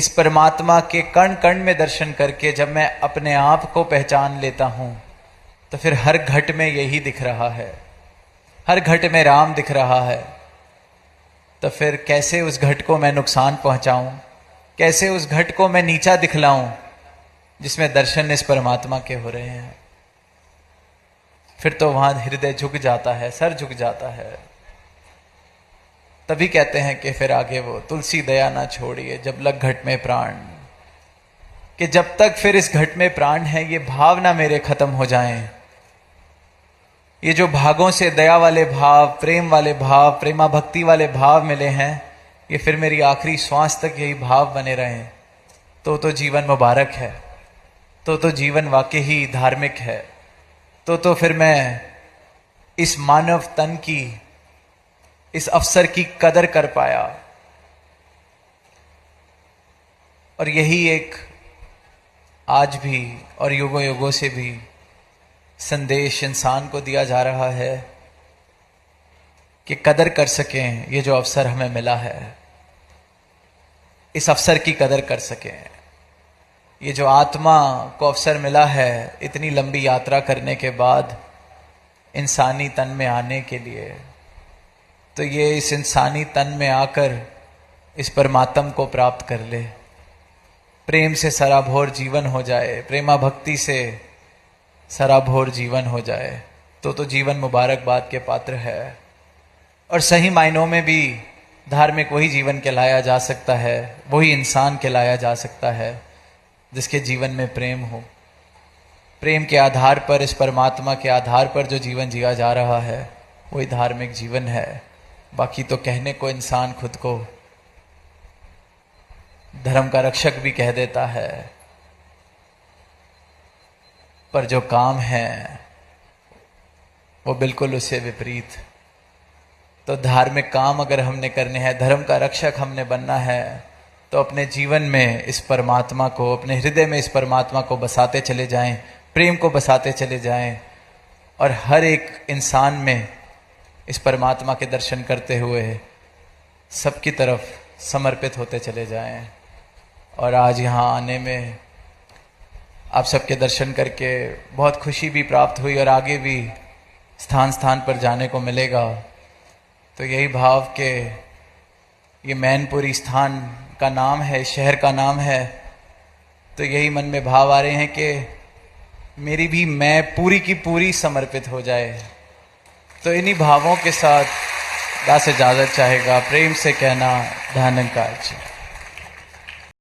इस परमात्मा के कण कण में दर्शन करके जब मैं अपने आप को पहचान लेता हूं तो फिर हर घट में यही दिख रहा है, हर घट में राम दिख रहा है। तो फिर कैसे उस घट को मैं नुकसान पहुंचाऊं, कैसे उस घट को मैं नीचा दिखलाऊं जिसमें दर्शन इस परमात्मा के हो रहे हैं। फिर तो वहां हृदय झुक जाता है, सर झुक जाता है। तभी कहते हैं कि फिर आगे वो तुलसी दया ना छोड़िए जब लग घट में प्राण, कि जब तक फिर इस घट में प्राण है ये भाव ना मेरे खत्म हो जाएं। ये जो भागों से दया वाले भाव, प्रेम वाले भाव, प्रेमा भक्ति वाले भाव मिले हैं, ये फिर मेरी आखिरी श्वास तक यही भाव बने रहें तो जीवन मुबारक है, तो जीवन वाकई ही धार्मिक है। तो फिर मैं इस मानव तन की, इस अवसर की कदर कर पाया। और यही एक आज भी और युगों युगों से भी संदेश इंसान को दिया जा रहा है कि कदर कर सकें ये जो अवसर हमें मिला है, इस अवसर की कदर कर सकें। ये जो आत्मा को अवसर मिला है इतनी लंबी यात्रा करने के बाद इंसानी तन में आने के लिए, तो ये इस इंसानी तन में आकर इस परमात्म को प्राप्त कर ले, प्रेम से सराभोर जीवन हो जाए, प्रेमा भक्ति से सराभोर जीवन हो जाए, तो जीवन मुबारकबाद के पात्र है। और सही मायनों में भी धार्मिक वही जीवन कहलाया जा सकता है, वही इंसान कहलाया जा सकता है जिसके जीवन में प्रेम हो। प्रेम के आधार पर, इस परमात्मा के आधार पर जो जीवन जिया जा रहा है वही धार्मिक जीवन है। बाकी तो कहने को इंसान खुद को धर्म का रक्षक भी कह देता है, पर जो काम है वो बिल्कुल उससे विपरीत। तो धार्मिक काम अगर हमने करने हैं, धर्म का रक्षक हमने बनना है, तो अपने जीवन में इस परमात्मा को, अपने हृदय में इस परमात्मा को बसाते चले जाएं, प्रेम को बसाते चले जाएं, और हर एक इंसान में इस परमात्मा के दर्शन करते हुए सबकी तरफ समर्पित होते चले जाएं। और आज यहाँ आने में आप सबके दर्शन करके बहुत खुशी भी प्राप्त हुई, और आगे भी स्थान स्थान पर जाने को मिलेगा। तो यही भाव के ये मैनपुरी स्थान का नाम है, शहर का नाम है, तो यही मन में भाव आ रहे हैं कि मेरी भी मैं पूरी की पूरी समर्पित हो जाए। तो इन्हीं भावों के साथ दास इजाजत चाहेगा, प्रेम से कहना धन्यवाद।